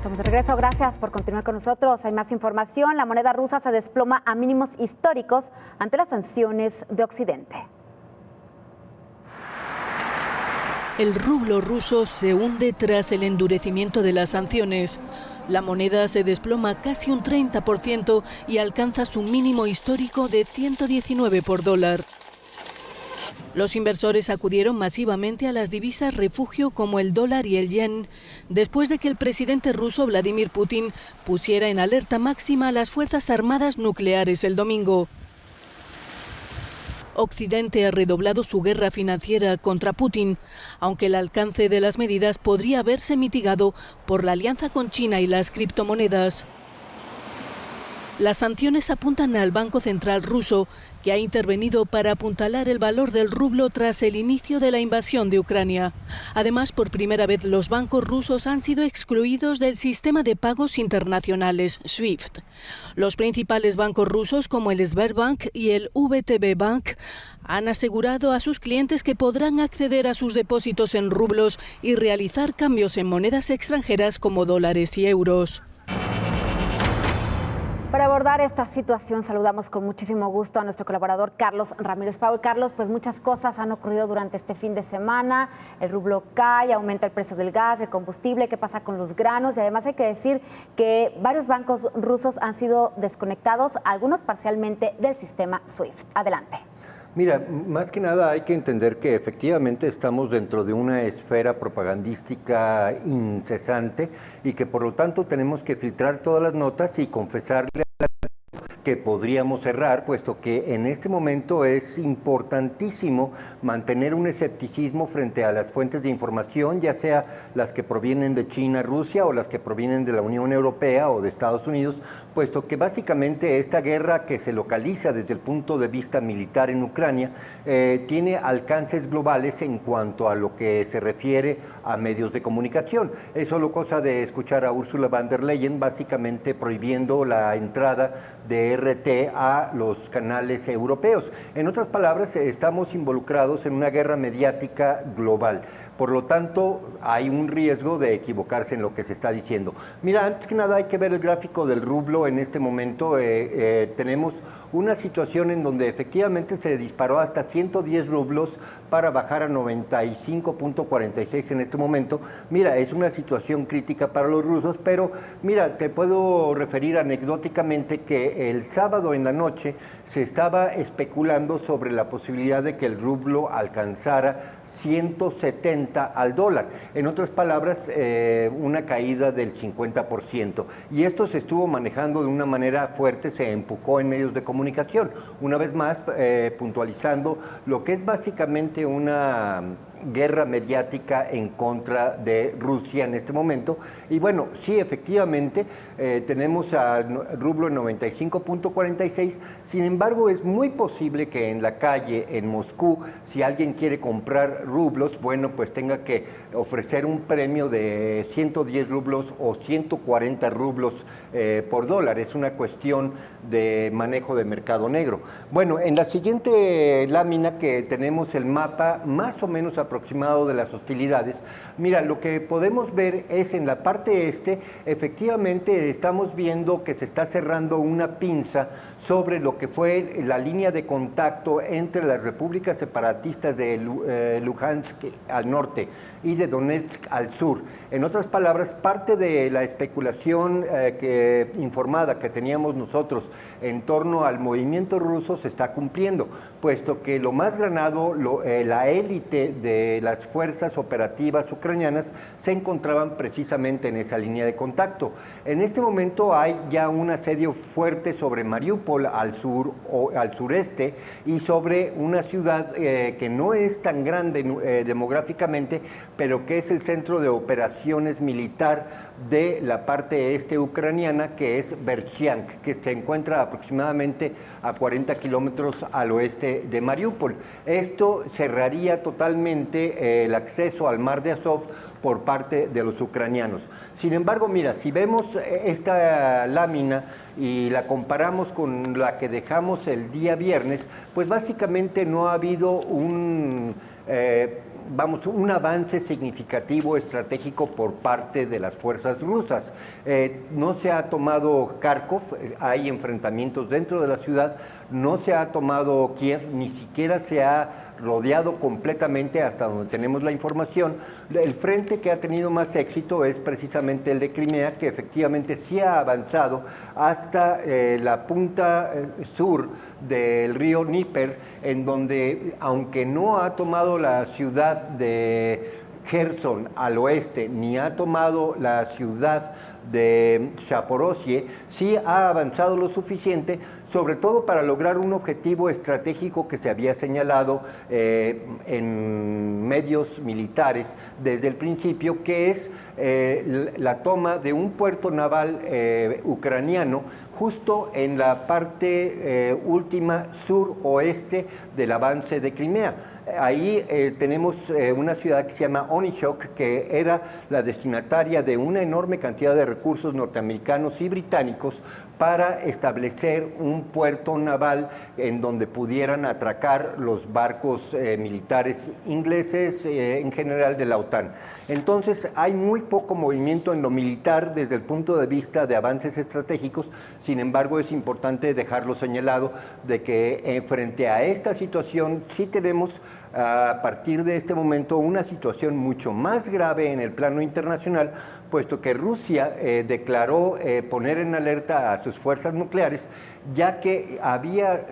Estamos de regreso. Gracias por continuar con nosotros. Hay más información. La moneda rusa se desploma a mínimos históricos ante las sanciones de Occidente. El rublo ruso se hunde tras el endurecimiento de las sanciones. La moneda se desploma casi un 30% y alcanza su mínimo histórico de 119 por dólar. Los inversores acudieron masivamente a las divisas refugio como el dólar y el yen, después de que el presidente ruso Vladimir Putin pusiera en alerta máxima a las Fuerzas Armadas nucleares el domingo. Occidente ha redoblado su guerra financiera contra Putin, aunque el alcance de las medidas podría verse mitigado por la alianza con China y las criptomonedas. Las sanciones apuntan al Banco Central ruso, que ha intervenido para apuntalar el valor del rublo tras el inicio de la invasión de Ucrania. Además, por primera vez los bancos rusos han sido excluidos del sistema de pagos internacionales SWIFT. Los principales bancos rusos, como el Sberbank y el VTB Bank, han asegurado a sus clientes que podrán acceder a sus depósitos en rublos y realizar cambios en monedas extranjeras como dólares y euros. Para abordar esta situación saludamos con muchísimo gusto a nuestro colaborador Carlos Ramírez Pau. Carlos, pues muchas cosas han ocurrido durante este fin de semana. El rublo cae, aumenta el precio del gas, el combustible, qué pasa con los granos, y además hay que decir que varios bancos rusos han sido desconectados, algunos parcialmente del sistema SWIFT. Adelante. Mira, más que nada hay que entender que efectivamente estamos dentro de una esfera propagandística incesante y que por lo tanto tenemos que filtrar todas las notas y confesarle que podríamos errar, puesto que en este momento es importantísimo mantener un escepticismo frente a las fuentes de información, ya sea las que provienen de China, Rusia o las que provienen de la Unión Europea o de Estados Unidos, puesto que básicamente esta guerra que se localiza desde el punto de vista militar en Ucrania tiene alcances globales en cuanto a lo que se refiere a medios de comunicación. Es solo cosa de escuchar a Ursula von der Leyen básicamente prohibiendo la entrada de RT a los canales europeos. En otras palabras, estamos involucrados en una guerra mediática global. Por lo tanto, hay un riesgo de equivocarse en lo que se está diciendo. Mira, antes que nada hay que ver el gráfico del rublo en este momento. Tenemos una situación en donde efectivamente se disparó hasta 110 rublos para bajar a 95.46 en este momento. Mira, es una situación crítica para los rusos, pero mira, te puedo referir anecdóticamente que el sábado en la noche se estaba especulando sobre la posibilidad de que el rublo alcanzara 170 al dólar. En otras palabras, una caída del 50%. Y esto se estuvo manejando de una manera fuerte, se empujó en medios de comunicación. Una vez más, puntualizando lo que es básicamente una guerra mediática en contra de Rusia en este momento. Y bueno, sí, efectivamente, tenemos al rublo en 95.46, sin embargo, es muy posible que en la calle, en Moscú, si alguien quiere comprar rublos, bueno, pues tenga que ofrecer un premio de 110 rublos o 140 rublos por dólar. Es una cuestión de manejo de mercado negro. Bueno, en la siguiente lámina que tenemos el mapa más o menos aproximado de las hostilidades, mira, lo que podemos ver es en la parte este, efectivamente estamos viendo que se está cerrando una pinza sobre lo que fue la línea de contacto entre las repúblicas separatistas de Luhansk al norte y de Donetsk al sur. En otras palabras, parte de la especulación informada que teníamos nosotros en torno al movimiento ruso se está cumpliendo, puesto que lo más granado, la élite de las fuerzas operativas ucranianas se encontraban precisamente en esa línea de contacto. En este momento hay ya un asedio fuerte sobre Mariupol al sur o al sureste y sobre una ciudad que no es tan grande demográficamente, pero que es el centro de operaciones militar de la parte este ucraniana, que es Berchansk, que se encuentra aproximadamente a 40 kilómetros al oeste de Mariupol. Esto cerraría totalmente el acceso al mar de Azov por parte de los ucranianos. Sin embargo, mira, si vemos esta lámina y la comparamos con la que dejamos el día viernes, pues básicamente no ha habido un avance significativo estratégico por parte de las fuerzas rusas. No se ha tomado Kharkov, hay enfrentamientos dentro de la ciudad, no se ha tomado Kiev, ni siquiera se ha rodeado completamente hasta donde tenemos la información. El frente que ha tenido más éxito es precisamente el de Crimea, que efectivamente sí ha avanzado hasta la punta sur del río Dnieper, en donde, aunque no ha tomado la ciudad de Kherson al oeste, ni ha tomado la ciudad de Zaporozhye, sí ha avanzado lo suficiente, sobre todo para lograr un objetivo estratégico que se había señalado en medios militares desde el principio, que es la toma de un puerto naval ucraniano justo en la parte última suroeste del avance de Crimea. Ahí tenemos una ciudad que se llama Onichok, que era la destinataria de una enorme cantidad de recursos norteamericanos y británicos para establecer un puerto naval en donde pudieran atracar los barcos militares ingleses, en general de la OTAN. Entonces hay muy poco movimiento en lo militar desde el punto de vista de avances estratégicos. Sin embargo, es importante dejarlo señalado de que frente a esta situación sí tenemos a partir de este momento una situación mucho más grave en el plano internacional, puesto que Rusia declaró poner en alerta a sus fuerzas nucleares, ya que había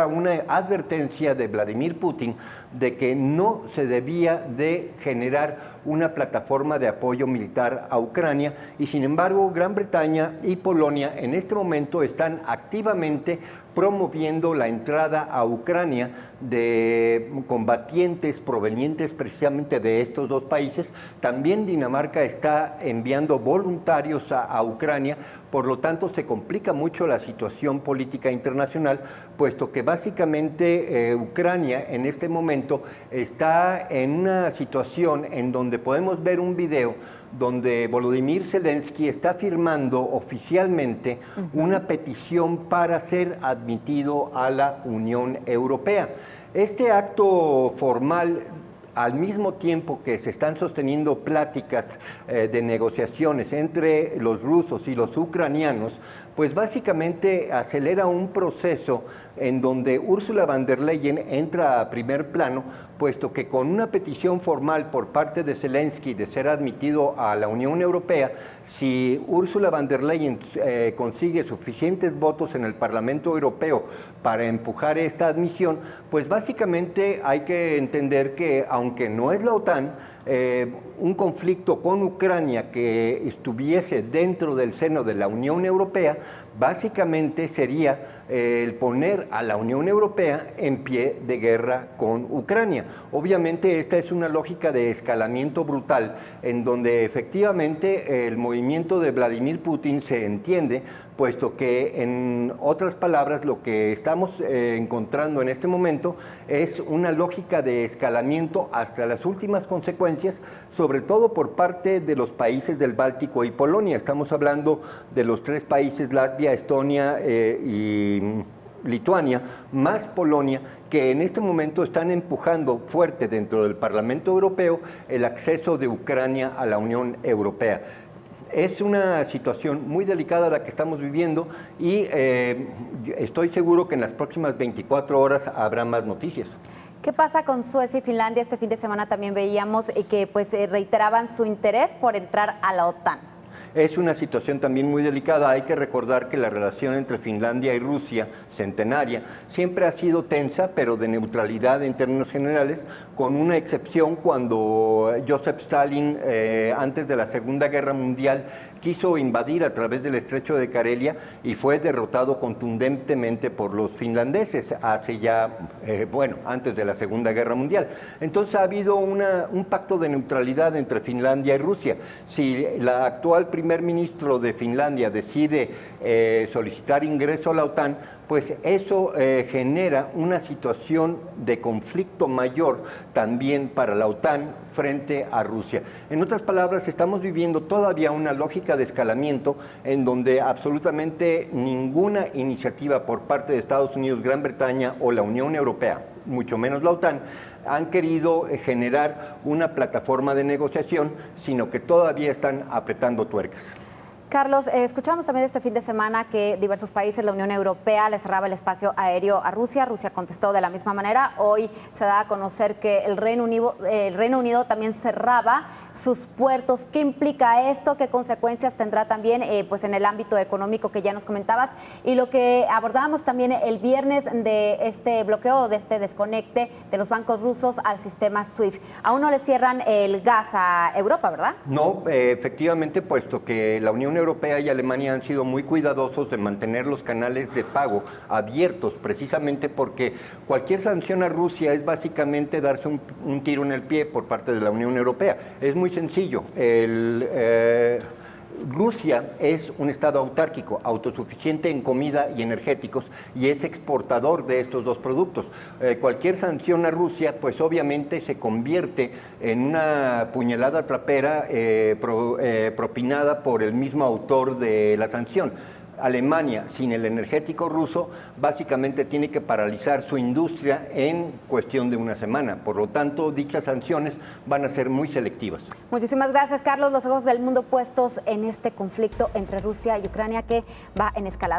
una advertencia de Vladimir Putin de que no se debía de generar una plataforma de apoyo militar a Ucrania, y sin embargo Gran Bretaña y Polonia en este momento están activamente promoviendo la entrada a Ucrania de combatientes provenientes precisamente de estos dos países. También Dinamarca está enviando voluntarios a Ucrania. Por lo tanto, se complica mucho la situación política internacional, puesto que básicamente Ucrania en este momento está en una situación en donde podemos ver un video donde Volodymyr Zelensky está firmando oficialmente una petición para ser admitido a la Unión Europea. Este acto formal, al mismo tiempo que se están sosteniendo pláticas de negociaciones entre los rusos y los ucranianos, pues básicamente acelera un proceso en donde Ursula von der Leyen entra a primer plano, puesto que con una petición formal por parte de Zelensky de ser admitido a la Unión Europea, si Ursula von der Leyen consigue suficientes votos en el Parlamento Europeo para empujar esta admisión, pues básicamente hay que entender que, aunque no es la OTAN, un conflicto con Ucrania que estuviese dentro del seno de la Unión Europea, básicamente sería el poner a la Unión Europea en pie de guerra con Ucrania. Obviamente esta es una lógica de escalamiento brutal, en donde efectivamente el movimiento de Vladimir Putin se entiende, puesto que, en otras palabras, lo que estamos encontrando en este momento es una lógica de escalamiento hasta las últimas consecuencias, sobre todo por parte de los países del Báltico y Polonia. Estamos hablando de los tres países, Latvia, Estonia y Lituania, más Polonia, que en este momento están empujando fuerte dentro del Parlamento Europeo el acceso de Ucrania a la Unión Europea. Es una situación muy delicada la que estamos viviendo y estoy seguro que en las próximas 24 horas habrá más noticias. ¿Qué pasa con Suecia y Finlandia? Este fin de semana también veíamos que reiteraban su interés por entrar a la OTAN. Es una situación también muy delicada. Hay que recordar que la relación entre Finlandia y Rusia, centenaria, siempre ha sido tensa, pero de neutralidad en términos generales, con una excepción cuando Joseph Stalin, antes de la Segunda Guerra Mundial, quiso invadir a través del estrecho de Karelia y fue derrotado contundentemente por los finlandeses hace ya, antes de la Segunda Guerra Mundial. Entonces ha habido un pacto de neutralidad entre Finlandia y Rusia. Si la actual primer ministro de Finlandia decide solicitar ingreso a la OTAN, pues eso genera una situación de conflicto mayor también para la OTAN frente a Rusia. En otras palabras, estamos viviendo todavía una lógica de escalamiento en donde absolutamente ninguna iniciativa por parte de Estados Unidos, Gran Bretaña o la Unión Europea mucho menos la OTAN, han querido generar una plataforma de negociación, sino que todavía están apretando tuercas. Carlos, escuchamos también este fin de semana que diversos países, la Unión Europea, le cerraba el espacio aéreo a Rusia. Rusia contestó de la misma manera. Hoy se da a conocer que el Reino Unido también cerraba sus puertos. ¿Qué implica esto? ¿Qué consecuencias tendrá también pues en el ámbito económico que ya nos comentabas? Y lo que abordábamos también el viernes de este bloqueo, de este desconecte de los bancos rusos al sistema SWIFT. Aún no le cierran el gas a Europa, ¿verdad? No, efectivamente, puesto que la Unión Europea y Alemania han sido muy cuidadosos de mantener los canales de pago abiertos, precisamente porque cualquier sanción a Rusia es básicamente darse un tiro en el pie por parte de la Unión Europea. Es muy sencillo. Rusia es un estado autárquico, autosuficiente en comida y energéticos, y es exportador de estos dos productos. Cualquier sanción a Rusia, pues obviamente se convierte en una puñalada trapera propinada por el mismo autor de la sanción. Alemania, sin el energético ruso, básicamente tiene que paralizar su industria en cuestión de una semana. Por lo tanto, dichas sanciones van a ser muy selectivas. Muchísimas gracias, Carlos. Los ojos del mundo puestos en este conflicto entre Rusia y Ucrania que va en escalada.